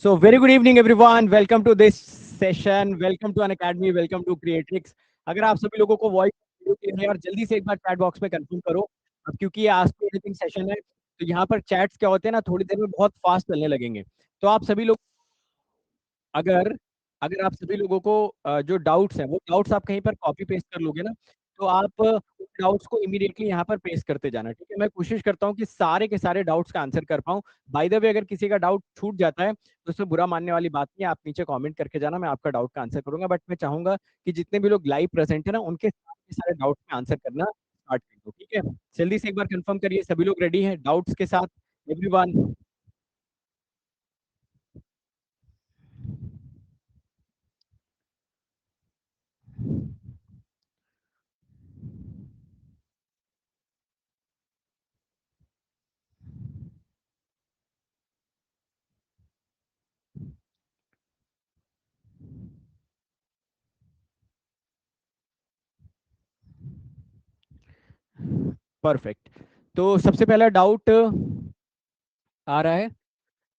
So very good evening everyone. Welcome to this session. Welcome to Unacademy. Welcome to Creatrix. अगर आप सभी लोगों को वॉइस क्लियर है और जल्दी से एक बार चैट बॉक्स में कंफर्म करो अब, क्योंकि ये आस्क मी एनीथिंग सेशन है तो यहाँ पर चैट्स क्या होते हैं ना, थोड़ी देर में बहुत फास्ट चलने लगेंगे। तो आप सभी लोग अगर अगर आप सभी लोगों को जो डाउट्स हैं वो डाउट्स आप कहीं पर कॉपी पेस्ट कर लोगे ना, तो आप उन डाउट्स को इमीडिएटली यहाँ पर पेस्ट करते जाना। ठीक है, मैं कोशिश करता हूँ कि सारे के सारे डाउट्स का आंसर कर पाऊँ। बाय द वे, अगर किसी का डाउट छूट जाता है तो उसमें बुरा मानने वाली बात नहीं है, आप नीचे कमेंट करके जाना, मैं आपका डाउट का आंसर करूंगा। बट मैं चाहूंगा कि जितने भी लोग लाइव प्रेजेंट है ना, उनके सारे सारे डाउट्स में आंसर करना स्टार्ट कर दो। ठीक है, जल्दी से एक बार कंफर्म करिए सभी लोग रेडी हैं डाउट्स के साथ। एवरीवन। परफेक्ट। तो सबसे पहला डाउट आ रहा है,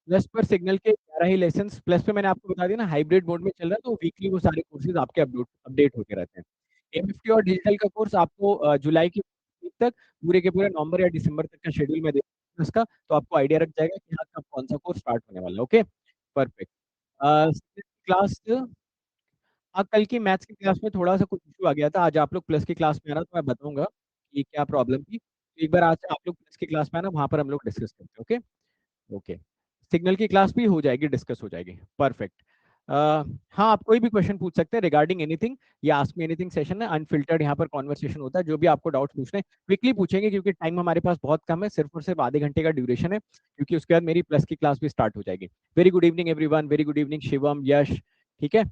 प्लस पर सिग्नल के 11 ही लेसन, प्लस पे मैंने आपको बता दिया ना हाइब्रिड मोड में चल रहा है, तो वीकली वो सारे कोर्सेज आपके अपडेट अपडेट होते रहते हैं। एमएफटी और डिजिटल का कोर्स आपको जुलाई की week तक पूरे के पूरे नवंबर या दिसंबर तक का शेड्यूल में देगा उसका, तो आपको आइडिया रख जाएगा कि हाँ कब कौन सा कोर्स स्टार्ट होने वाला है। Okay, perfect. क्लास, हाँ कल की मैथ्स की क्लास में थोड़ा सा कुछ इशू आ गया था, आज आप लोग प्लस की क्लास में आना तो मैं बताऊंगा कि क्या प्रॉब्लम थी। तो एक बार आज से आप लोग प्लस की क्लास में आना, वहां पर हम लोग डिस्कस करते हैं। ओके। ओके, सिग्नल की क्लास भी हो जाएगी, डिस्कस हो जाएगी। परफेक्ट। हाँ, आप कोई भी क्वेश्चन पूछ सकते हैं रिगार्डिंग एनीथिंग। ये आस्क मी एनीथिंग सेशन है, अनफिल्टर्ड यहाँ पर कॉन्वर्सेशन होता है। जो भी आपको डाउट पूछने क्विकली पूछेंगे, क्योंकि टाइम हमारे पास बहुत कम है, सिर्फ और सिर्फ आधे घंटे का ड्यूरेशन है, क्योंकि उसके बाद मेरी प्लस की क्लास भी स्टार्ट हो जाएगी। Very good evening everyone, very good evening Shivam, Yash. ठीक है,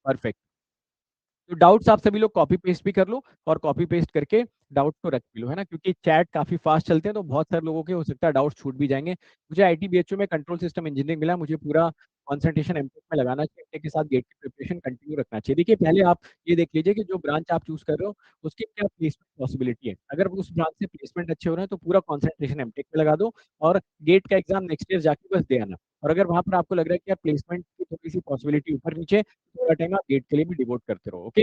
परफेक्ट। तो डाउट्स आप सभी लोग कॉपी पेस्ट भी कर लो, और कॉपी पेस्ट करके डाउट्स को रख भी लो, है ना, क्योंकि चैट काफी फास्ट चलते हैं तो बहुत सारे लोगों के हो सकता है डाउट्स छूट भी जाएंगे। मुझे आईटी बीएचयू में कंट्रोल सिस्टम इंजीनियरिंग मिला, मुझे पूरा कंसंट्रेशन एमटेक में लगाना चाहिए, एमटेक के साथ गेट की प्रिपरेशन कंटिन्यू रखना चाहिए। देखिए, पहले आप ये देख लीजिए कि जो ब्रांच आप चूज कर रहे हो उसकी क्या प्लेसमेंट पॉसिबिलिटी है। अगर उस ब्रांच से प्लेसमेंट अच्छे हो रहे हैं तो पूरा कॉन्सेंट्रेशन एमटेक में लगा दो, और गेट का एग्जाम नेक्स्ट ईयर जाके बस दे आना। और अगर वहां पर आपको लग रहा है कि यार प्लेसमेंट की थोड़ी सी पॉसिबिलिटी ऊपर नीचे, थोड़ा टाइम आप गेट के लिए भी डिवोट करते रहो। ओके,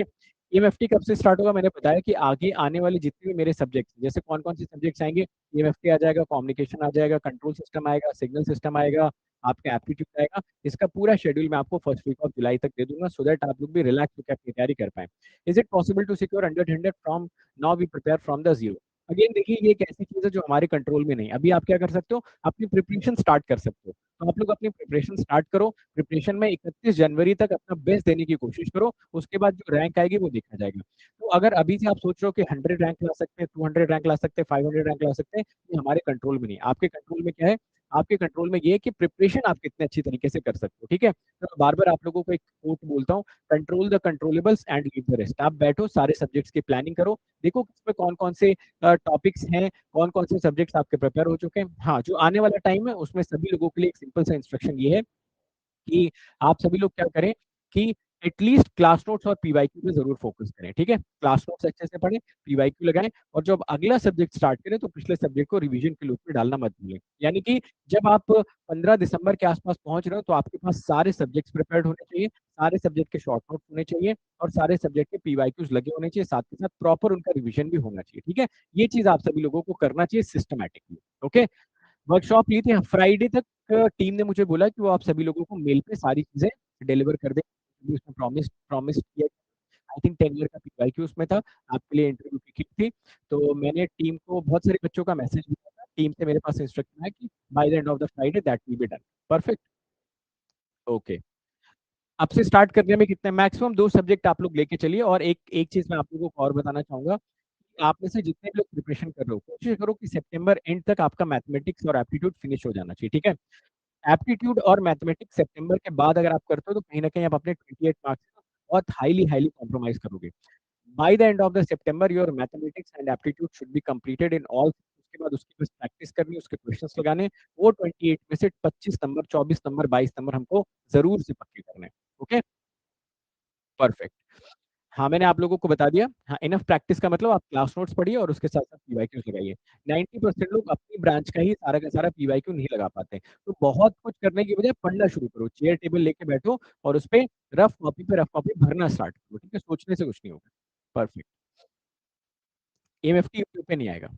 ईएमएफटी कब से स्टार्ट होगा, मैंने बताया कि आगे आने वाले जितने भी मेरे सब्जेक्ट्स, जैसे कौन कौन से सब्जेक्ट्स आएंगे, ईएमएफटी आ जाएगा, कम्युनिकेशन आ जाएगा, कंट्रोल सिस्टम आएगा, सिग्नल सिस्टम आएगा, आपका एप्टीट्यूड आएगा। इसका पूरा शेड्यूल मैं आपको फर्स्ट वीक ऑफ जुलाई तक दे दूंगा, सो दैट आप लोग भी रिलैक्स होकर अपनी तैयारी कर पाए। Is it possible to secure 100 from now, we prepare from the zero. Again देखिए, ये एक ऐसी चीज है जो हमारे कंट्रोल में नहीं। अभी आप क्या कर सकते हो, अपनी प्रिपरेशन स्टार्ट कर सकते हो। तो आप लोग अपनी प्रिपरेशन स्टार्ट करो, प्रिपरेशन में 31 जनवरी तक अपना बेस्ट देने की कोशिश करो, उसके बाद जो रैंक आएगी वो देखा जाएगा। तो अगर अभी से आप सोच रहे हो कि 100 रैंक ला सकते हैं, 200 रैंक ला सकते हैं, 500 रैंक ला सकते हैं, ये हमारे कंट्रोल में नहीं। आपके कंट्रोल में क्या है, आपके कंट्रोल में ये है कि प्रिपरेशन आप कितने अच्छी तरीके से कर सकते हो। ठीक है, तो बार बार आप लोगों को एक कोट बोलता हूँ, control the controllables and leave the rest. आप बैठो, सारे सब्जेक्ट्स की प्लानिंग करो, देखो किसमें कौन कौन से टॉपिक्स हैं, कौन कौन से सब्जेक्ट्स आपके प्रिपेयर हो चुके हैं। हाँ, जो आने वाला टाइम है उसमें सभी लोगों के लिए एक सिंपल सा इंस्ट्रक्शन ये है कि आप सभी लोग क्या करें कि एटलीस्ट क्लास नोट्स और पीवाईक्यू पे जरूर फोकस करें। ठीक है, क्लास नोट्स अच्छे से पढ़ें, पीवाईक्यू लगाएं, और जब अगला सब्जेक्ट स्टार्ट करें तो पिछले सब्जेक्ट को रिवीजन के लूप में डालना मत भूलें। यानी कि जब आप 15 दिसंबर के आसपास पहुंच रहे हो तो आपके पास सारे सब्जेक्ट्स प्रिपेयर्ड होने चाहिए, सारे सब्जेक्ट के शॉर्ट नोट्स होने चाहिए, और सारे सब्जेक्ट के पीवाईक्यूज लगे होने चाहिए, साथ के साथ प्रॉपर उनका रिवीजन भी होना चाहिए। ठीक है, ये चीज आप सभी लोगों को करना चाहिए सिस्टमैटिकली। ओके, वर्कशॉप ली थी फ्राइडे तक, टीम ने मुझे बोला कि वो आप सभी लोगों को मेल पे सारी चीजें डिलीवर कर दे। उसमें प्रॉमिस प्रॉमिस किया। आई थिंक 10 ईयर का पीवाईक्यू उसमें था, आपके लिए इंटरव्यू की थी। तो मैंने टीम को बहुत सारे बच्चों का मैसेज दिया था, टीम से मेरे पास इंस्ट्रक्शन है कि by the end of the Friday that will be done. Perfect. Okay, अब से स्टार्ट करने में कितने, मैक्सिमम 2 सब्जेक्ट आप लोग लेके चलिए। और एक एक चीज मैं आप लोगों को और बताना चाहूंगा, आप में से जितने भी लोग प्रिपरेशन कर रहे हो, कोशिश करो कि सितंबर एंड तक आपका मैथमेटिक्स और एप्टीट्यूड फिनिश हो जाना चाहिए। ठीक है, एप्टीट्यूड और मैथमेटिक्स सितंबर के बाद अगर आप करते हो तो कहीं ना कहीं आप अपने 28 मार्क्स बहुत हाईली हाईली कॉम्प्रोमाइज करोगे। By the end of the September your mathematics and aptitude should be completed in all. उसके बाद उसकी बस प्रैक्टिस करनी, उसके क्वेश्चंस लगाने। वो 28 में से 25 नंबर, 24 नंबर, 22 नंबर हमको जरूर से पक्के करने हैं। Okay, perfect. हाँ, मैंने आप लोगों को बता दिया। हाँ, इनफ प्रैक्टिस का मतलब आप क्लास नोट्स पढ़िए और उसके साथ-साथ पीवाईक्यूज़ लगाइए। 90% लोग अपनी ब्रांच का ही सारा का सारा पीवाईक्यू नहीं लगा पाते हैं। तो बहुत कुछ करने की बजाय पढ़ना शुरू करो, चेयर टेबल लेके बैठो और उसपे रफ कॉपी भरना स्टार्ट करो, ठीक है? सोचने से कुछ नहीं होगा। परफेक्ट। एमएफटी यूट्यूब पे नहीं आएगा।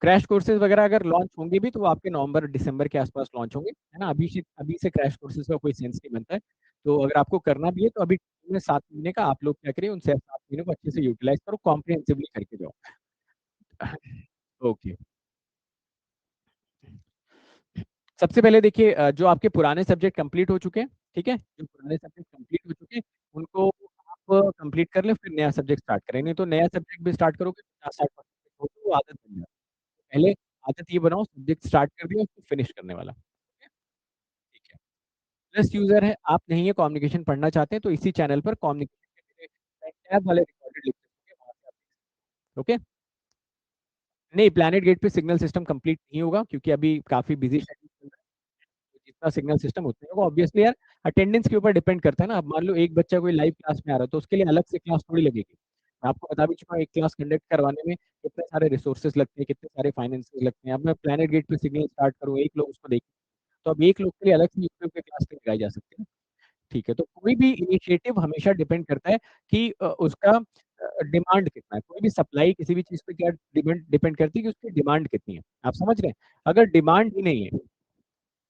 क्रैश कोर्सेज़ वगैरह अगर लॉन्च होंगे भी तो वो आपके नवंबर-दिसंबर के आस-पास लॉन्च होंगे, है ना? अभी से क्रैश कोर्सेज़ का कोई सेंस नहीं बनता है। तो अगर आपको करना भी है तो अभी में 7 महीने का आप लोग क्या करिए उन 7 महीनों को अच्छे से यूटिलाइज़ करो, कॉम्प्रिहेंसिवली करके जाओ। ओके। सबसे पहले देखिए जो आपके पुराने सब्जेक्ट कंप्लीट हो चुके हैं, ठीक है? जो पुराने सब्जेक्ट कंप्लीट हो चुके हैं, उनको आप कंप्लीट कर लें, फिर नया सब्जेक्ट स्टार्ट करें। नहीं तो नया सब्जेक्ट भी स्टार्ट करोगे 50-60% हो तो वो आदत बन जाती है। पहले आदत ये बनाओ सब्जेक्ट स्टार्ट कर दिया उसको फिनिश करने वाला। ठीक है? ठीक है। प्लस यूज़र है, आप नहीं है कम्युनिकेशन पढ़ना चाहते हैं तो इसी चैनल पर कम्युनिकेशन के मेरे टैब वाले रिकॉर्डेड लेक्चर्स होंगे, वहाँ से आप देख सकते हैं। ओके? नहीं, प्लैनेट गेट पे सिग्नल सिस्टम कंप्लीट नहीं होगा क्योंकि अभी काफ़ी बिज़ी शेड्यूल चल रहा है। तो जितना सिग्नल सिस्टम उतने होगा ऑब्वियसली यार अटेंडेंस के ऊपर डिपेंड करता है ना। अब मान लो एक बच्चा कोई लाइव क्लास में आ रहा है तो उसके लिए अलग से क्लास थोड़ी लगेगी। मैं आपको बता भी चुका हूँ एक क्लास कंडक्ट करवाने में कितने सारे रिसोर्सेज़ लगते हैं, कितने सारे फाइनेंसेस लगते हैं। अब मैं प्लैनेट गेट पे सिग्नल स्टार्ट करूँ, एक लोग उसको देखें, तो अब एक लोग के लिए अलग से यूट्यूब पे क्लास नहीं लगाई जा सकती ना। ठीक है, तो कोई भी इनिशिएटिव हमेशा डिपेंड करता है कि उसका डिमांड कितना है। कोई भी सप्लाई किसी भी चीज़ पे क्या डिपेंड डिपेंड करती है कि उसकी डिमांड कितनी है। आप समझ रहे हैं? अगर डिमांड ही नहीं है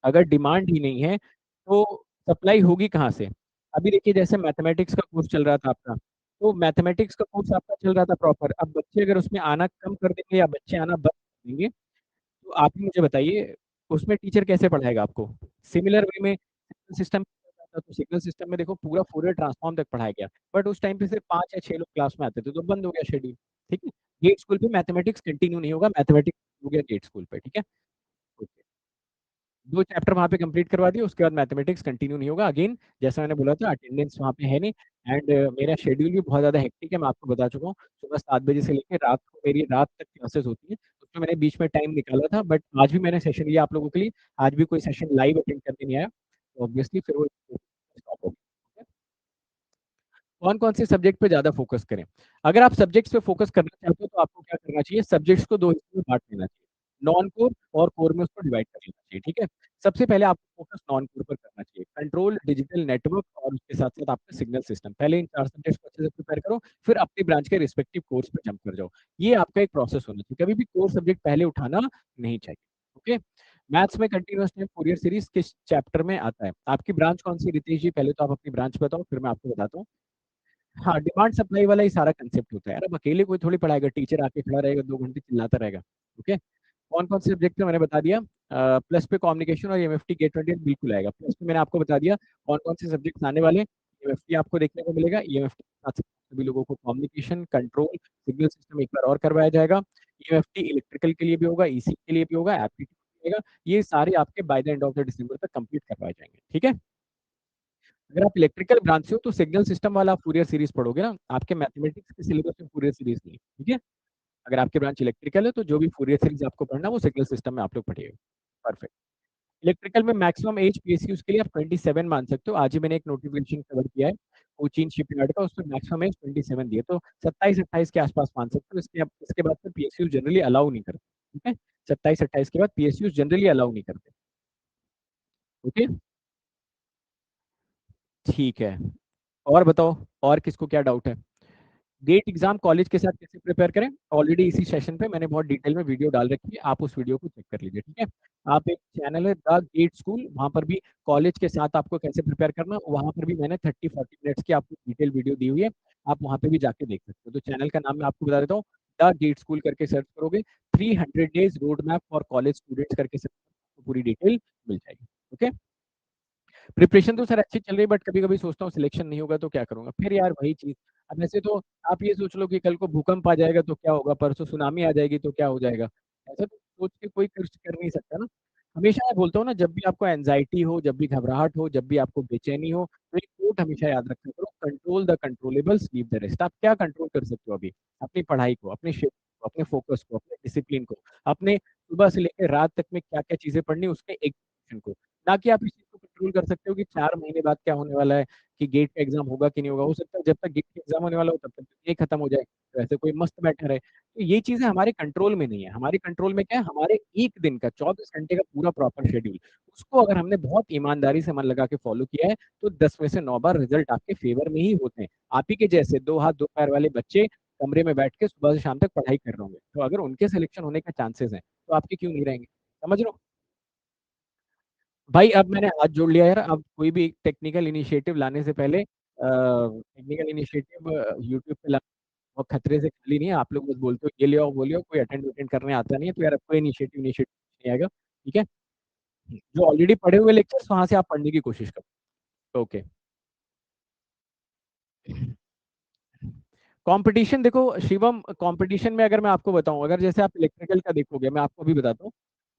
अगर डिमांड ही नहीं है, तो सप्लाई होगी कहाँ से? अभी देखिए जैसे मैथमेटिक्स का कोर्स चल रहा था आपका, तो मैथमेटिक्स का कोर्स आपका चल रहा था प्रॉपर। अब बच्चे अगर उसमें आना कम कर देंगे या बच्चे आना बंद कर देंगे, तो आप ही मुझे बताइए, उसमें टीचर कैसे पढ़ाएगा आपको? सिमिलर वे में सिग्नल सिस्टम तो सिग्नल सिस्टम में देखो पूरा फूरियर ट्रांसफॉर्म तक पढ़ाया गया। बट उस टाइम पे सिर्फ 5 या 6 लोग क्लास में आते थे, तो बंद हो गया शेड्यूल, ठीक है? गेट स्कूल पे मैथमेटिक्स कंटिन्यू नहीं होगा, मैथमेटिक्स हो गया गेट स्कूल पे, ठीक है? ओके। 2 चैप्टर वहाँ पे कंप्लीट करवा दिए, उसके बाद मैथमेटिक्स कंटिन्यू नहीं होगा। अगेन जैसा मैंने बोला था अटेंडेंस वहाँ पे है नहीं एंड मेरा शेड्यूल भी बहुत ज़्यादा हेक्टिक है, मैं आपको बता चुका हूँ। सुबह 7 बजे से लेके रात को मेरी रात तक क्लासेस होती हैं, उसमें मैंने बीच में टाइम निकाला था बट आज भी मैंने सेशन लिया आप लोगों के लिए, आज भी कोई सेशन लाइव अटेंड करने नहीं आया, तो ऑब्वियसली फिर वो स्टॉप हो गया। कौन-कौन से सब्जेक्ट पे ज़्यादा फ़ोकस करें? अगर आप सब्जेक्ट्स पे फ़ोकस करना चाहते हो तो आपको क्या करना चाहिए, सब्जेक्ट्स को 2 हिस्सों में बाँट लेना चाहिए। नॉन कोर और कोर में उसको डिवाइड कर लेना चाहिए, ठीक है? सबसे पहले आपको फ़ोकस नॉन कोर पर करना चाहिए। कंट्रोल, डिजिटल नेटवर्क और उसके साथ-साथ आपका सिग्नल सिस्टम। पहले इन 4 सब्जेक्ट्स को अच्छे से प्रिपेयर करो, फिर अपनी ब्रांच के रिस्पेक्टिव कोर्स पे जंप कर जाओ। ये आपका एक प्रोसेस होना चाहिए। कभी भी कोर सब्जेक्ट पहले उठाना नहीं चाहिए, ओके? मैथ्स में कंटीन्यूअस टाइम फूरियर सीरीज़ किस चैप्टर में आता है? आपकी ब्रांच कौन-सी रितेश जी? पहले तो आप अपनी ब्रांच बताओ, फिर मैं आपको बताता हूँ। हाँ, डिमांड सप्लाई वाला ही सारा कांसेप्ट होता है यार, अब अकेले कोई थोड़ी पढ़ाएगा, टीचर आके खड़ा रहेगा 2 घंटे चिल्लाता रहेगा, ओके? कौन-कौन से सब्जेक्ट थे मैंने बता दिया। प्लस पे कम्युनिकेशन और एमएफटी गेट 20 बिल्कुल आएगा। प्लस में मैंने आपको बता दिया कौन-कौन से सब्जेक्ट्स आने वाले हैं, एमएफटी आपको देखने को मिलेगा, एमएफटी के साथ-साथ सभी लोगों को कम्युनिकेशन, कंट्रोल, सिग्नल सिस्टम एक बार और करवाया जाएगा। एमएफटी इलेक्ट्रिकल के लिए भी होगा, ईसी के लिए भी होगा, एप्टीट्यूड भी होगा, ये सारे आपके by the end of the दिसंबर तक कंप्लीट करवाए जाएँगे, ठीक है? अगर आप इलेक्ट्रिकल ब्रांच से हो तो सिग्नल सिस्टम वाला आप फूरियर सीरीज़ पढ़ोगे ना, आपके मैथमेटिक्स के सिलेबस में फूरियर सीरीज़ नहीं है, ठीक है? अगर आपकी ब्रांच इलेक्ट्रिकल है तो जो भी फूरियर सीरीज़ आपको पढ़ना है वो सिग्नल सिस्टम में आप लोग पढ़िएगा। परफेक्ट। इलेक्ट्रिकल में मैक्सिमम एज पीएसयूज़ के लिए आप 27 मान सकते हो। आज ही मैंने एक नोटिफ़िकेशन कवर किया है, कोचीन शिपयार्ड का, उसमें मैक्सिमम एज 27 दी है, तो 27-28 के आस-पास मान सकते हो। इसके बाद फिर पीएसयू जनरली अलाउ नहीं करते, ठीक है? 27-28 के बाद पीएसयू जनरली अलाउ नहीं करते, ओके? ठीक है। और बताओ, और किसको क्या डाउट है? गेट एग्जाम कॉलेज के साथ कैसे प्रिपेयर करें? ऑलरेडी इसी सेशन पे मैंने बहुत डिटेल में वीडियो डाल रखी है, आप उस वीडियो को चेक कर लीजिए, ठीक है? आप एक चैनल है द गेट स्कूल, वहाँ पर भी कॉलेज के साथ आपको कैसे प्रिपेयर करना, वहाँ पर भी मैंने 30-40 मिनट्स की आपको डिटेल वीडियो दी हुई है, आप वहाँ पे भी जाके देख सकते हो। तो चैनल का नाम मैं आपको बता देता हूँ, द गेट स्कूल करके सर्च करोगे, 300 days road map for college students करके सर्च करोगे, पूरी डिटेल मिल जाएगी, ओके? प्रिपरेशन तो सर अच्छी चल रही है बट कभी-कभी सोचता हूँ सिलेक्शन नहीं होगा तो क्या करूँगा? फिर यार वही चीज़, अब ऐसे तो आप ये सोच लो कि कल को भूकंप आ जाएगा तो क्या होगा? परसों सुनामी आ जाएगी तो क्या हो जाएगा? ऐसा तो सोच के कोई कुछ कर नहीं सकता ना। हमेशा मैं बोलता हूँ ना जब भी आपको एंग्ज़ायटी हो, जब भी घबराहट हो, जब भी आपको बेचैनी हो, तो एक कोट हमेशा याद रखा करो, control the controllables, leave the rest. आप क्या कंट्रोल कर सकते हो अभी? अपनी पढ़ाई को, अपने शिफ्ट को, अपने फ़ोकस को, अपने डिसिप्लिन को, अपने सुबह से लेके रात तक में क्या-क्या चीज़ें पढ़नी है उसके एग्जीक्यूशन को। ना कि आप इस चीज़ को कंट्रोल कर सकते हो कि 4 महीने बाद क्या होने वाला है, कि गेट का एग्जाम होगा कि नहीं होगा। हो सकता है जब तक गेट का एग्जाम होने वाला हो तब तक ये खत्म हो जाए, तो ऐसे कोई मस्त बैठा रहे। तो ये चीजें हमारे कंट्रोल में नहीं है। हमारे कंट्रोल में क्या है, हमारे एक दिन का 24 घंटे का पूरा प्रॉपर शेड्यूल, उसको अगर हमने बहुत ईमानदारी से मन लगा के फॉलो किया है, तो 10 में से 9 बार रिजल्ट आपके फेवर में ही होते हैं। आप ही के जैसे दो हाथ दो पैर वाले बच्चे कमरे में बैठ के सुबह से शाम तक पढ़ाई कर रहे होंगे, तो अगर उनके सिलेक्शन होने का चांसेस हैं, तो आपके क्यों नहीं रहेंगे? समझ रहे हो? भाई अब मैंने हाथ जोड़ लिया यार, अब कोई भी टेक्निकल इनिशिएटिव लाने से पहले, टेक्निकल इनिशिएटिव यूट्यूब पे लाना बहुत खतरे से खाली नहीं है। आप लोग बस बोलते हो ये ले आओ वो ले आओ, कोई अटेंड अटेंड करने आता नहीं है, तो यार अब कोई इनिशिएटिव इनिशिएटिव नहीं आएगा। ठीक है, जो ऑलरेडी पढ़े हुए लेक्चर्स वहां से आप पढ़ने की कोशिश करो। ओके। कंपटीशन देखो शिवम, कंपटीशन में अगर मैं आपको बताऊं, अगर जैसे आप इलेक्ट्रिकल का देखोगे, मैं आपको अभी बताता हूँ,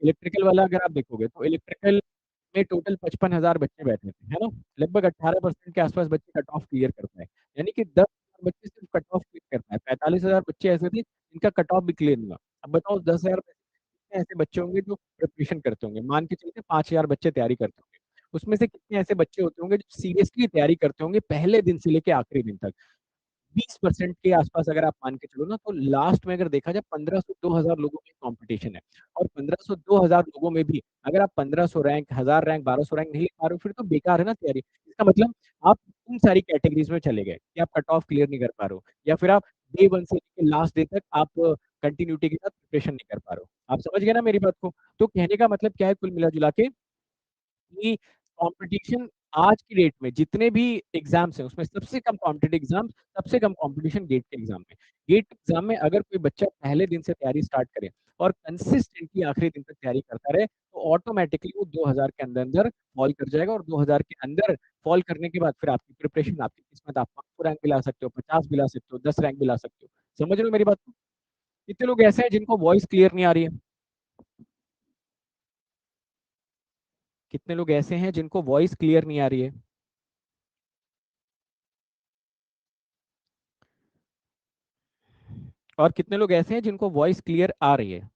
इलेक्ट्रिकल वाला अगर आप देखोगे तो इलेक्ट्रिकल में टोटल 55,000 बच्चे बैठे थे, है ना। लगभग 18% के आसपास बच्चे कट ऑफ क्लियर करते हैं, यानी कि 10,000 बच्चे सिर्फ कट ऑफ क्लियर करता है, 45,000 बच्चे ऐसे थे जिनका कट ऑफ भी क्लियर हुआ। अब बताओ 10,000 में से कितने ऐसे बच्चे होंगे जो प्रिपरेशन करते होंगे, मान के चलते 5,000 बच्चे तैयारी करते होंगे, उसमें से कितने ऐसे बच्चे होते होंगे जो सीरियसली तैयारी करते होंगे पहले दिन से लेके आखिरी दिन तक। 20% के आसपास अगर आप मान के चलो ना, तो लास्ट में अगर देखा जाए 1500 2000 लोगों में कॉम्पिटिशन है। और 1500 2000 लोगों में भी अगर आप 1500 रैंक, 1000 रैंक, 1200 रैंक नहीं ले पा रहे हो, फिर तो बेकार है ना तैयारी। इसका मतलब आप उन सारी कैटेगरीज में चले गए कि आप कट ऑफ क्लियर नहीं कर पा रहे हो, या फिर आप डे वन से लेकर लास्ट डे तक आप कंटिन्यूटी के साथ प्रिपरेशन नहीं कर पा रहे हो। आप समझ गए ना मेरी बात को? तो कहने का मतलब क्या है कुल मिला जुला के, कि कंपटीशन आज की डेट में जितने भी एग्जाम्स हैं उसमें सबसे कम कॉम्पिटेटिव एग्जाम, सबसे कम कंपटीशन गेट के एग्जाम में। गेट एग्जाम में अगर कोई बच्चा पहले दिन से तैयारी स्टार्ट करे और कंसिस्टेंटली आखिरी दिन तक तैयारी करता रहे, तो ऑटोमेटिकली वो 2000 के अंदर अंदर फॉल कर जाएगा, और 2000 के अंदर फॉल करने के बाद फिर आपकी प्रिपरेशन, आपकी किस्मत, आप 500 रैंक भी ला सकते हो, 50 भी ला सकते हो, 10 रैंक भी ला सकते हो। समझ रहे हो मेरी बात को? कितने लोग ऐसे हैं जिनको वॉइस क्लियर नहीं आ रही है? कितने लोग ऐसे हैं जिनको वॉइस क्लियर नहीं आ रही है? और कितने लोग ऐसे हैं जिनको वॉइस क्लियर आ रही है?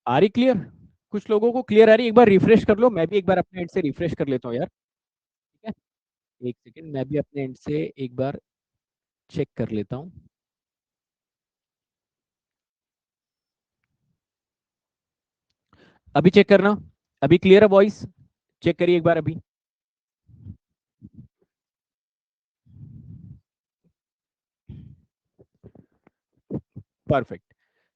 आ रही क्लियर? कुछ लोगों को क्लियर आ रही है, एक बार रिफ्रेश कर लो, मैं भी एक बार अपने एंड से रिफ्रेश कर लेता हूँ यार। ठीक है, एक सेकंड, मैं भी अपने एंड से एक बार चेक कर लेता हूँ। अभी चेक करना, अभी क्लियर है वॉइस? चेक करिए एक बार अभी। परफेक्ट।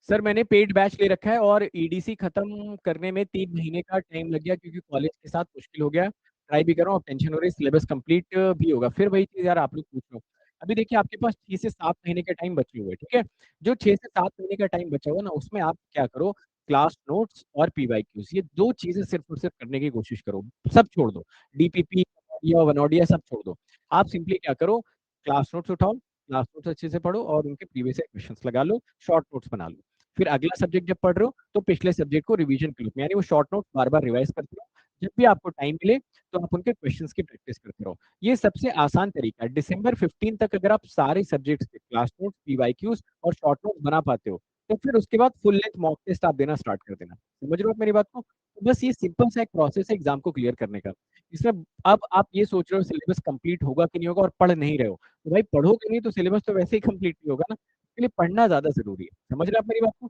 सर मैंने पेड बैच ले रखा है, और ईडीसी खत्म करने में 3 महीने का टाइम लग गया, क्योंकि कॉलेज के साथ मुश्किल हो गया। ट्राई भी कर रहा हूँ, अब टेंशन हो रही है, सिलेबस कंप्लीट भी होगा। फिर वही चीज यार, आप लोग पूछ लो। अभी देखिए आपके पास 6 से 7 महीने का टाइम बचे हुए हैं, ठीक है। जो 6 से 7 महीने का टाइम बचा हुआ ना, उसमें आप क्या करो, क्लास नोट्स और पीवाईक्यूज, ये दो चीजें सिर्फ और सिर्फ करने की कोशिश करो। सब छोड़ दो, डीपीपी या वनोडिया सब छोड़ दो। आप सिंपली क्या करो, क्लास नोट्स उठाओ, क्लास नोट्स अच्छे से पढ़ो, और उनके प्रीवियस क्वेश्चंस लगा लो, शॉर्ट नोट्स बना लो। फिर अगला सब्जेक्ट जब पढ़ रहे हो, तो पिछले सब्जेक्ट को रिवीजन के रूप में, यानी वो शॉर्ट नोट्स बार बार रिवाइज करते रहो। जब भी आपको टाइम मिले, तो आप उनके क्वेश्चंस की प्रैक्टिस करते रहो। ये सबसे आसान तरीका है। दिसंबर 15 तक अगर आप सारे सब्जेक्ट्स के क्लास नोट्स, पीवाईक्यूज और शॉर्ट नोट्स बना पाते हो, तो फिर उसके बाद फुल लेंथ मॉक टेस्ट आप देना स्टार्ट कर देना। समझ रहे हो आप मेरी बात को? तो बस ये सिंपल सा एक प्रोसेस है एग्जाम को क्लियर करने का। इसमें अब आप ये सोच रहे हो सिलेबस कंप्लीट होगा कि नहीं होगा, और पढ़ नहीं रहे हो, तो भाई पढ़ोगे नहीं तो सिलेबस तो वैसे ही कंप्लीट नहीं होगा ना। इसके लिए पढ़ना ज्यादा जरूरी है। समझ रहे हो आप मेरी बात को?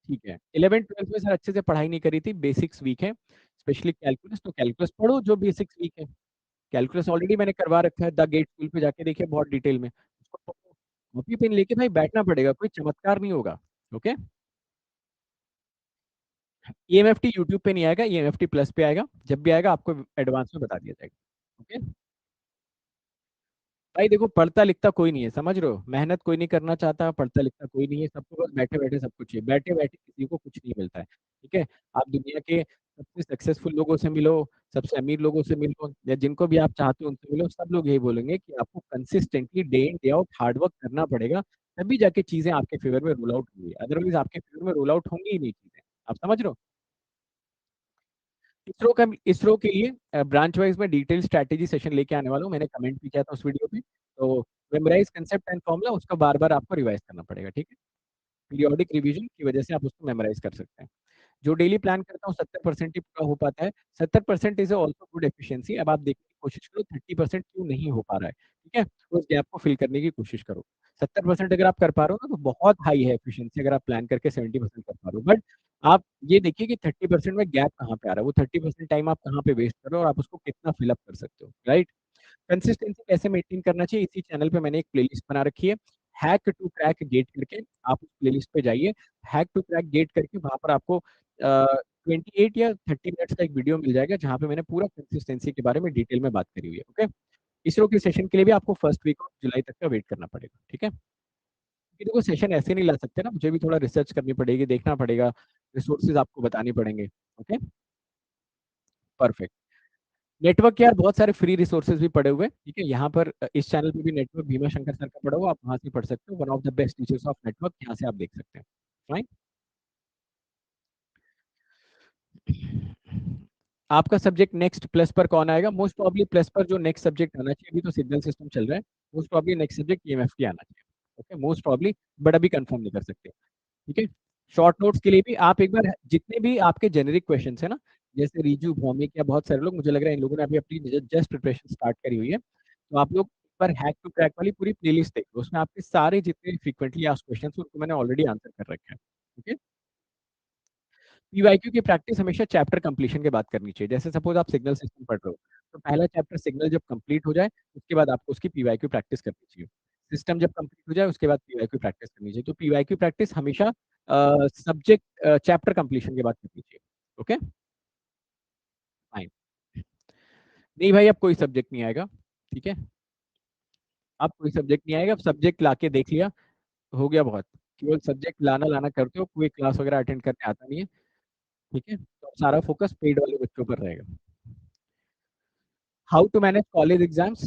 ठीक है, 11th 12th में सर अच्छे से पढ़ाई नहीं करी थी, बेसिक्स वीक है, स्पेशली कैलकुलस, तो कैलकुलस पढ़ो जो बेसिक्स वीक है। कैलकुलस ऑलरेडी मैंने करवा रखा है, द गेट स्कूल पे जाके देखिए बहुत डिटेल में उसको पढ़ो। कॉपी पेन लेके भाई बैठना पड़ेगा, कोई चमत्कार नहीं होगा। ओके। ईएमएफटी यूट्यूब पे नहीं आएगा, ईएमएफटी प्लस पे आएगा, जब भी आएगा आपको एडवांस में बता दिया जाएगा। ओके। भाई देखो, पढ़ता लिखता कोई नहीं है, समझ रहे हो, मेहनत कोई नहीं करना चाहता, पढ़ता लिखता कोई नहीं है, सबको बस बैठे बैठे सब कुछ है, बैठे बैठे किसी को कुछ नहीं मिलता है। ठीक है। आप दुनिया के सबसे सक्सेसफुल लोगों से मिलो, सबसे अमीर लोगों से मिलो या जिनको भी आप चाहते हो उनसे मिलो, सब लोग यही बोलेंगे कि आपको consistently day in day out hard work करना पड़ेगा, तभी जाके चीज़ें आपके फ़ेवर में रोल आउट होंगी, अदरवाइज़ आपके फ़ेवर में रोल आउट होंगी ही नहीं चीज़ें। आप समझ रहे हो? इसरो के लिए ब्रांच वाइज़ में डिटेल स्ट्रैटेजी सेशन लेके आने वाला हूँ, मैंने कमेंट भी किया था उस वीडियो पे, तो मेमोराइज़ कांसेप्ट एंड फॉर्मूला उसको बार-बार आपको रिवाइज़ करना पड़ेगा, ठीक है? पीरियोडिक रिवीजन की वजह से आप उसको मेमोराइज़ कर सकते हैं। जो डेली प्लान करता हूँ 70% ही पूरा हो पाता है। 70% इज़ आल्सो गुड एफिशिएंसी। अब आप देखने की कोशिश करो 30% क्यों नहीं हो पा रहा है, ठीक है? उस गैप को फिल करने की कोशिश करो। 70% अगर आप कर पा रहे हो ना तो बहुत हाई है एफिशिएंसी अगर आप प्लान करके 70% कर पा रहे हो। बट आप ये देखिए कि 30% में गैप कहाँ पे आ रहा है? वो 30% टाइम आप कहाँ पे वेस्ट कर रहे हो और आप उसको कितना फिल अप कर सकते हो, राइट? कंसिस्टेंसी कैसे मेंटेन करना चाहिए, इसी चैनल पे मैंने एक प्लेलिस्ट बना रखी है, हैक टू क्रैक गेट करके, आप उस प्लेलिस्ट पे जाइए, हैक टू क्रैक गेट करके वहाँ पर आपको 28 या 30 मिनट्स का एक वीडियो मिल जाएगा, जहाँ पे मैंने पूरा कंसिस्टेंसी के बारे में डिटेल में बात करी हुई है, ओके? इसरो के सेशन के लिए भी आपको फर्स्ट वीक ऑफ जुलाई तक का वेट करना पड़ेगा, ठीक है? क्योंकि देखो सेशन ऐसे नहीं ला सकते ना, मुझे भी थोड़ा रिसर्च करनी पड़ेगी, देखना पड़ेगा, रिसोर्सेज़ आपको बताने पड़ेंगे, ओके? परफेक्ट। नेटवर्क के यार बहुत सारे फ्री रिसोर्सेज भी पड़े हुए हैं, ठीक है? यहाँ पर इस चैनल पे भी नेटवर्क भीमा शंकर सर का पड़ा हुआ, आप वहाँ से पढ़ सकते हो। One of the best teachers of network, यहाँ से आप देख सकते हैं। फाइन। आपका सब्जेक्ट नेक्स्ट प्लस पर कौन आएगा? मोस्ट प्रोबब्ली प्लस पर जो नेक्स्ट सब्जेक्ट आना चाहिए, अभी तो सिग्नल सिस्टम चल रहा है, most probably next subject EMFT आना चाहिए। ओके, मोस्ट प्रोबब्ली, बट अभी कंफर्म नहीं कर सकते। ठीक है? शॉर्ट नोट्स के लिए भी आप एक बार जितने भी आपके जेनेरिक क्वेश्चंस है ना, जैसे रिजू, भौमिक या बहुत सारे लोग, मुझे लग रहा है इन लोगों ने अभी अपनी जस्ट प्रिपरेशन स्टार्ट करी हुई है। तो आप लोग एक बार हैक टू क्रैक वाली पूरी प्लेलिस्ट देख लो, उसमें आपके सारे जितने फ्रीक्वेंटली आस्क्ड क्वेश्चंस हैं उनको मैंने ऑलरेडी आंसर कर रखे हैं। ठीक है? पीवाईक्यू की प्रैक्टिस हमेशा चैप्टर कंप्लीशन के बाद करनी चाहिए। जैसे सपोज आप सिग्नल सिस्टम पढ़ रहे हो, तो पहला चैप्टर सिग्नल जब कंप्लीट हो जाए, उसके बाद आपको उसकी पीवाईक्यू प्रैक्टिस करनी चाहिए। सिस्टम जब कंप्लीट हो जाए, उसके बाद पीवाईक्यू प्रैक्टिस करनी चाहिए। तो पीवाईक्यू प्रैक्टिस हमेशा सब्जेक्ट चैप्टर कंप्लीशन के बाद करनी चाहिए। ओके? फाइन। नहीं भाई, अब कोई सब्जेक्ट नहीं आएगा। ठीक है? अब कोई सब्जेक्ट नहीं आएगा, अब सब्जेक्ट लाके देख लिया, हो गया बहुत। केवल सब्जेक्ट लाना लाना करते हो, कोई क्लास वगैरह अटेंड करने आता नहीं है। ठीक है? तो सारा फोकस पेड वाले बच्चों पर रहेगा। How to manage college exams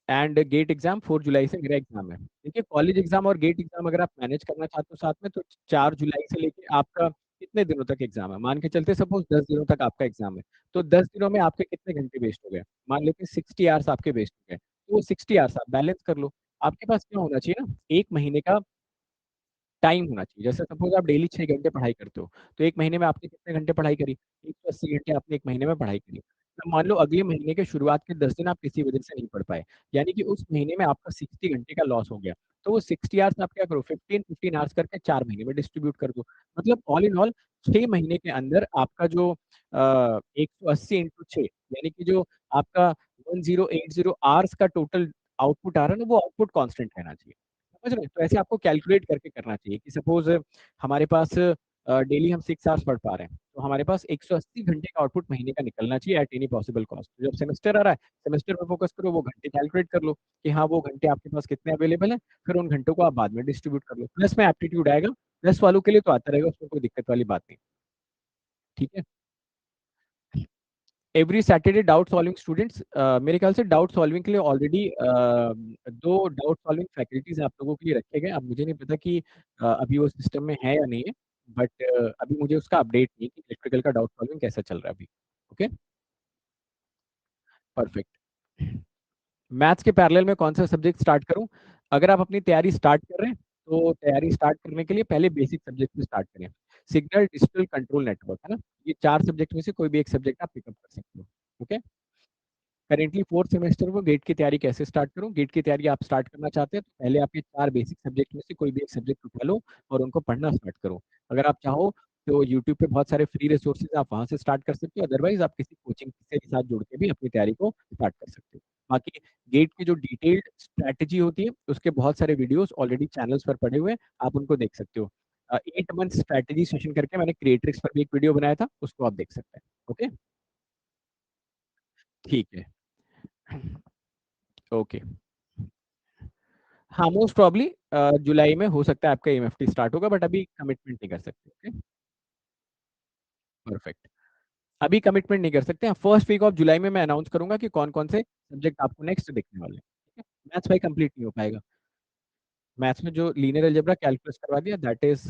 and gate exam, 4 जुलाई से मेरा एग्जाम है। देखिए, कॉलेज एग्जाम और गेट एग्जाम अगर आप मैनेज करना चाहते हो साथ में, तो 4 जुलाई से लेके आपका कितने दिनों तक एग्जाम है? मान के चलते सपोज 10 दिनों तक आपका एग्जाम है, तो 10 दिनों में आपके कितने घंटे वेस्ट हो गए? मान लेते हैं 60 आवर्स आपके वेस्ट हो गए, तो वो 60 आवर्स आप बैलेंस कर लो। आपके पास क्या होना चाहिए ना, 1 महीने का टाइम होना चाहिए। जैसे सपोज आप डेली 6 घंटे पढ़ाई करते हो, तो 1 महीने में आपने कितने घंटे पढ़ाई करी? 180 घंटे आपने 1 महीने में पढ़ाई करी। तो मान लो अगले महीने के शुरुआत के 10 दिन आप किसी वजह से नहीं पढ़ पाए, यानी कि उस महीने में आपका 60 घंटे का लॉस हो गया। तो वो 60 आवर्स आप क्या करो, 15-15 आवर्स करके 4 महीने में डिस्ट्रीब्यूट कर दो। मतलब ऑल इन ऑल 6 महीने के अंदर आपका जो 180 इंटू 6, यानी कि जो आपका 1080 आवर्स का टोटल आउटपुट आ रहा है ना, वो आउटपुट कांस्टेंट रहना चाहिए। समझ रहे हैं? तो ऐसे आपको कैलकुलेट करके करना चाहिए कि सपोज़ हमारे पास डेली हम 6 आवर्स पढ़ पा रहे हैं, तो हमारे पास 180 घंटे का आउटपुट महीने का निकलना चाहिए एट एनी पॉसिबल कॉस्ट। जब सेमेस्टर आ रहा है, सेमेस्टर पे फोकस करो, वो घंटे कैलकुलेट कर लो कि हाँ, वो घंटे आपके पास कितने अवेलेबल हैं, फिर उन घंटों को आप बाद में डिस्ट्रीब्यूट कर लो। प्लस में एप्टीट्यूड आएगा, प्लस वालों के लिए तो आता रहेगा, उसमें कोई दिक्कत वाली बात नहीं। ठीक है? Every Saturday doubt solving students, मेरे ख्याल से डाउट सॉल्विंग के लिए ऑलरेडी 2 डाउट सॉल्विंग फैकल्टीज आप लोगों के लिए रखे गए। अब मुझे नहीं पता कि अभी वो सिस्टम में है या नहीं है, बट अभी मुझे उसका अपडेट नहीं है कि इलेक्ट्रिकल का डाउट सॉल्विंग कैसा चल रहा है अभी। Okay, perfect. मैथ्स के पैरेलल में कौन सा सब्जेक्ट स्टार्ट करूं? अगर आप अपनी तैयारी स्टार्ट कर रहे हैं, तो तैयारी स्टार्ट करने के लिए पहले बेसिक सब्जेक्ट से स्टार्ट करें। सिग्नल, डिजिटल, कंट्रोल नेटवर्क, है ना? ये 4 सब्जेक्ट में से कोई भी एक सब्जेक्ट आप पिकअप कर सकते हो। ओके? करेंटली फोर्थ सेमेस्टर में गेट की तैयारी कैसे स्टार्ट करूं? गेट की तैयारी आप स्टार्ट करना चाहते हैं तो पहले आपके 4 बेसिक सब्जेक्ट में से कोई भी एक सब्जेक्ट उठा लो और उनको पढ़ना स्टार्ट करो। अगर आप चाहो तो यूट्यूब पे बहुत सारे फ्री रिसोर्सेज आप वहां से स्टार्ट कर सकते हो, अदरवाइज आप किसी कोचिंग से के साथ जुड़ के भी अपनी तैयारी को स्टार्ट कर सकते हो। बाकी गेट की जो डिटेल्ड स्ट्रैटेजी होती है, उसके बहुत सारे वीडियोस ऑलरेडी चैनल्स पर पड़े हुए हैं, आप उनको देख सकते हो। 8 मंथ स्ट्रैटेजी सेशन करके मैंने क्रिएट्रिक्स पर भी एक वीडियो बनाया था, उसको आप देख सकते हैं। ओके, ठीक है। ओके। हाँ, मोस्ट प्रोबब्ली जुलाई में हो सकता है आपका ईएमएफटी स्टार्ट होगा, बट अभी कमिटमेंट नहीं कर सकते। Okay, perfect. अभी कमिटमेंट नहीं कर सकते हैं, फर्स्ट वीक ऑफ जुलाई में मैं अनाउंस करूंगा कि कौन कौन से सब्जेक्ट आपको नेक्स्ट देखने वाले हैं, ठीक है। मैथ्स भाई कंप्लीट नहीं हो पाएगा, मैथ्स में जो लीनियर अलजेब्रा कैलकुलस करवा दिया that is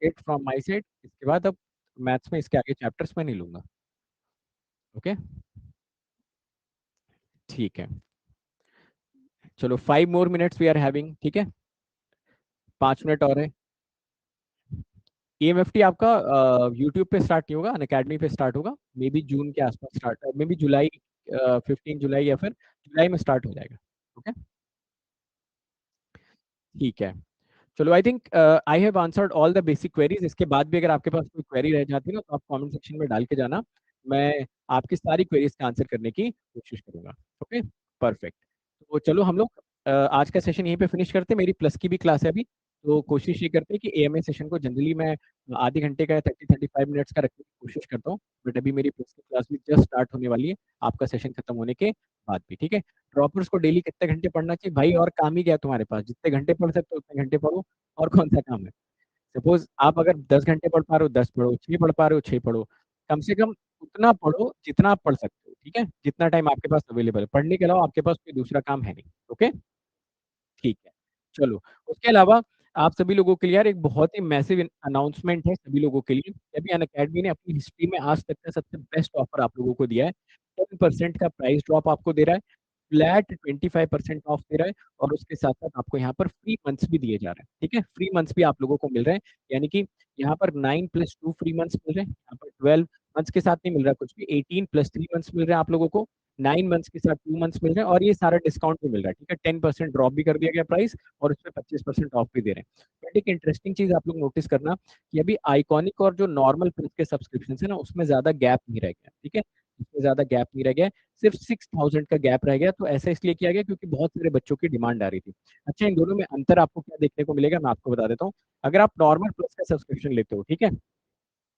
it from my side. इसके बाद अब मैथ्स में इसके आगे चैप्टर्स मैं नहीं लूंगा। ओके, ठीक है, चलो 5 more minutes we are having, ठीक है, 5 मिनट और है। EMFT आपका यूट्यूब पे स्टार्ट नहीं होगा, अनअकैडमी पे स्टार्ट होगा, मे बी जून के आसपास स्टार्ट, मे बी जुलाई, 15 जुलाई या फिर जुलाई में स्टार्ट हो जाएगा। ओके, ठीक है, चलो I think I have answered all the basic queries. इसके बाद भी अगर आपके पास कोई क्वेरी रह जाती है ना, तो आप कमेंट सेक्शन में डाल के जाना, मैं आपकी सारी क्वेरीज का आंसर करने की कोशिश करूंगा। Okay, perfect. तो चलो हम लोग आज का सेशन यहीं पे फिनिश करते हैं, मेरी प्लस की भी क्लास है अभी, तो कोशिश ये करते हैं कि AMA सेशन को जनरली मैं आधे घंटे का या 30-35 मिनट्स का रखने की कोशिश करता हूँ, बट अभी मेरी प्लस की क्लास भी जस्ट स्टार्ट होने वाली है, आपका सेशन खत्म होने के बाद भी, ठीक है। ड्रॉपर्स को डेली कितने घंटे पढ़ना चाहिए भाई, और काम ही क्या है तुम्हारे पास, जितने घंटे पढ़ सकते हो उतने घंटे पढ़ो, और कौन सा काम है। सपोज आप अगर 10 घंटे पढ़ पा रहे हो 10 पढ़ो, 6 पढ़ पा रहे हो 6 पढ़ो, कम से कम उतना पढ़ो जितना आप पढ़ सकते हो, ठीक है, जितना टाइम आपके पास अवेलेबल है, पढ़ने के अलावा आपके पास कोई दूसरा काम है नहीं। ओके, ठीक है, चलो, उसके अलावा आप सभी लोगों के लिए यार एक बहुत ही मैसिव अनाउंसमेंट है सभी लोगों के लिए, अभी अनअकैडमी ने अपनी हिस्ट्री में आज तक का सबसे बेस्ट ऑफर आप लोगों को दिया है, 10% का प्राइस ड्रॉप आपको दे रहा है, फ्लैट 25% ऑफ दे रहा है, और उसके साथ साथ आपको यहाँ पर फ्री मंथ्स भी दिए जा रहे हैं, ठीक है, फ्री मंथ्स भी आप लोगों को मिल रहे हैं, यानी कि यहाँ पर 9+2 फ्री मंथ्स मिल रहे हैं, यहाँ पर 12 मंथ्स के साथ नहीं मिल रहा कुछ भी, 18+3 मंथ्स मिल रहे हैं आप लोगों को, 9 मंथ्स के साथ 2 मंथ्स मिल रहे हैं, और ये सारा डिस्काउंट भी मिल रहा है, ठीक है, 10% ड्रॉप भी कर दिया गया प्राइस, और उसमें 25% ऑफ भी दे रहे हैं। बट एक इंटरेस्टिंग चीज आप लोग नोटिस करना कि अभी आइकॉनिक और जो नॉर्मल प्लस के सब्सक्रिप्शन है ना, उसमें ज्यादा गैप नहीं रह गया, ठीक है, उसमें ज्यादा गैप नहीं रह गया, सिर्फ 6,000 का गैप रह गया, तो ऐसा इसलिए किया गया क्योंकि बहुत सारे बच्चों की डिमांड आ रही थी। अच्छा, इन दोनों में अंतर आपको क्या देखने को मिलेगा, मैं आपको बता देता हूँ। अगर आप नॉर्मल प्लस का सब्सक्रिप्शन लेते हो, ठीक है,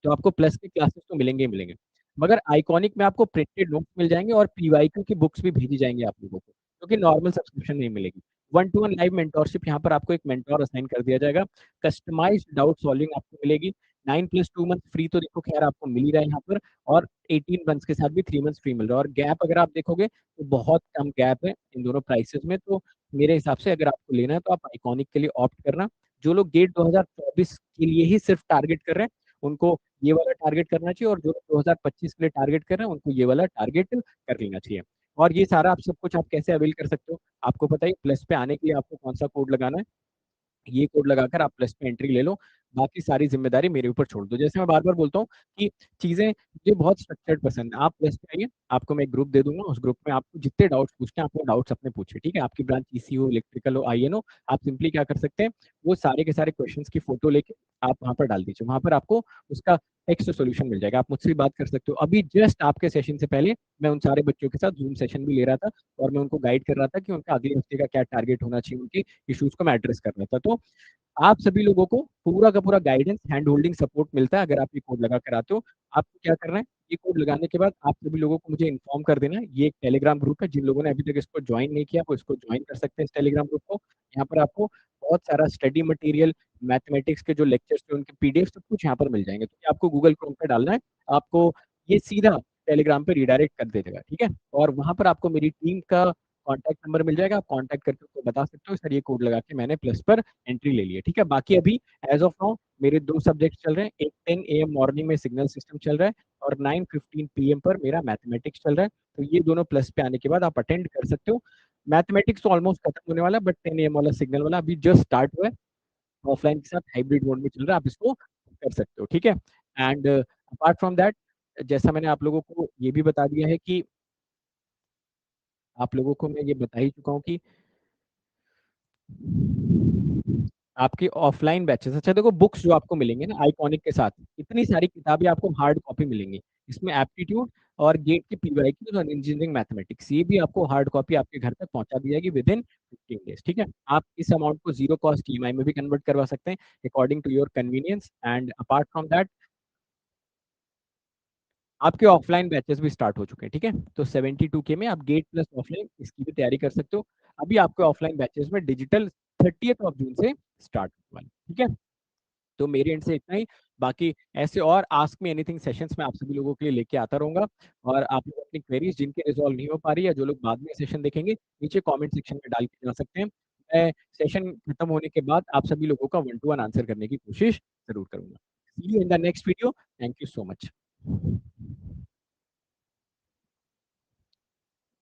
तो आपको प्लस की क्लासेस तो मिलेंगे ही मिलेंगे, मगर आइकॉनिक में आपको प्रिंटेड नोट्स मिल जाएंगे और PYQ की बुक्स भी भेजी जाएंगी आप लोगों को, क्योंकि नॉर्मल सब्सक्रिप्शन नहीं मिलेगी। 1-to-1 लाइव मेंटोरशिप, यहाँ पर आपको एक मेंटोर असाइन कर दिया जाएगा, कस्टमाइज डाउट सॉल्विंग आपको मिलेगी, 9+2 मंथ फ्री तो देखो खैर आपको मिल ही रहा है यहाँ पर, और 18 मंथ्स के साथ भी 3 मंथ्स फ्री मिल रहा है, और गैप अगर आप देखोगे तो बहुत कम गैप है इन दोनों प्राइसेस में, तो मेरे हिसाब से अगर आपको लेना है तो आप आइकॉनिक के लिए ऑप्ट करना। जो लोग गेट 2024 के लिए ही सिर्फ टारगेट कर रहे हैं उनको ये वाला टारगेट करना चाहिए, और जो 2025 के लिए टारगेट कर रहे हैं उनको ये वाला टारगेट कर लेना चाहिए। और ये सारा आप सब कुछ आप कैसे अवेल कर सकते हो, आपको पता है प्लस पे आने के लिए आपको कौन सा कोड लगाना है, ये कोड लगाकर आप प्लस पे एंट्री ले लो, बाकी सारी जिम्मेदारी मेरे ऊपर छोड़ दो। जैसे मैं बार बार बोलता हूँ कि चीजें मुझे बहुत स्ट्रक्चर्ड पसंद है, आप प्लस पे आइए, आपको मैं एक ग्रुप दे दूंगा, उस ग्रुप में आपको जितने डाउट्स पूछते हैं आप वो डाउट्स अपने पूछिए, ठीक है, आपकी ब्रांच EC हो, इलेक्ट्रिकल हो, IN हो, आप सिंपली क्या कर सकते हैं, वो सारे के सारे क्वेश्चंस की फोटो लेके आप वहां पर डाल दीजिए, वहां पर आपको उसका टेक्स्ट सोल्यूशन मिल जाएगा, आप मुझसे भी बात कर सकते हो। अभी जस्ट आपके सेशन से पहले मैं उन सारे बच्चों के साथ जूम सेशन भी ले रहा था, और मैं उनको गाइड कर रहा था कि उनका अगले हफ्ते का क्या टारगेट होना चाहिए, उनकी इश्यूज को मैं एड्रेस कर रहा था। तो आप सभी लोगों को पूरा का पूरा गाइडेंस, हैंड होल्डिंग सपोर्ट मिलता है अगर आप ये कोड लगा कर आते हो। आपको क्या करना है, ये कोड लगाने के बाद आप सभी लोगों को मुझे इन्फॉर्म कर देना है, ये एक टेलीग्राम ग्रुप है, जिन लोगों ने अभी तक इसको ज्वाइन नहीं किया वो इसको ज्वाइन कर सकते हैं इस टेलीग्राम ग्रुप को। यहाँ पर आपको बहुत सारा स्टडी मटेरियल, मैथमेटिक्स के जो लेक्चर्स थे उनके PDF सब कुछ यहाँ पर मिल जाएंगे, तो ये आपको गूगल क्रोम पे डालना है, आपको ये सीधा टेलीग्राम पे रिडायरेक्ट कर दे देगा, ठीक है, और वहां पर आपको मेरी टीम का कॉन्टैक्ट नंबर मिल जाएगा, आप कॉन्टैक्ट करके उसको बता सकते हो सर ये कोड लगा के मैंने प्लस पर एंट्री ले ली है, ठीक है। बाकी अभी एज ऑफ नाउ मेरे 2 सब्जेक्ट चल रहे हैं, एक 10 AM मॉर्निंग में सिग्नल सिस्टम चल रहा है, और 9:15 PM पर मेरा मैथमेटिक्स चल रहा है, तो ये दोनों प्लस पे आने के बाद आप अटेंड कर सकते हो। मैथमेटिक्स तो ऑलमोस्ट खत्म होने वाला है, बट 10 AM वाला सिग्नल वाला अभी जस्ट स्टार्ट हुआ है, ऑफलाइन के साथ हाइब्रिड मोड में चल रहा है, आप इसको कर सकते हो, ठीक है। एंड अपार्ट फ्रॉम दैट, जैसा मैंने आप लोगों को ये भी बता दिया है कि आप लोगों को मैं ये बता ही चुका हूँ कि आपकी ऑफलाइन बैचेस, अच्छा देखो बुक्स जो आपको मिलेंगे ना आइकॉनिक के साथ, इतनी सारी किताबें आपको हार्ड कॉपी मिलेंगी, इसमें एप्टीट्यूड और गेट के PYQ और इंजीनियरिंग मैथमेटिक्स, ये भी आपको हार्ड कॉपी आपके घर तक पहुंचा दी जाएगी विद इन 15 डेज, ठीक है। आप इस अमाउंट को जीरो कॉस्ट EMI में भी कन्वर्ट करवा सकते हैं according to your convenience. And apart from that आपके ऑफलाइन बैचेस भी स्टार्ट हो चुके हैं, ठीक है, तो 72K में आप गेट प्लस ऑफलाइन इसकी भी तैयारी कर सकते हो। अभी आपके ऑफलाइन बैचेस में डिजिटल 30th ऑफ जून से स्टार्ट होने वाले, ठीक है। तो मेरे एंड से इतना ही। बाकी ऐसे और आस्क मी एनीथिंग सेशंस मैं आप सभी लोगों के लिए लेके आता रहूँगा और आप लोग अपनी क्वेरीज़ जिनकी रिज़ॉल्व नहीं हो पा रही है, जो लोग बाद में सेशन देखेंगे, नीचे कमेंट सेक्शन में डाल के जा सकते हैं। मैं सेशन खत्म होने के बाद आप सभी लोगों का वन टू वन आंसर करने की कोशिश ज़रूर करूँगा। See you in the next video. Thank you so much.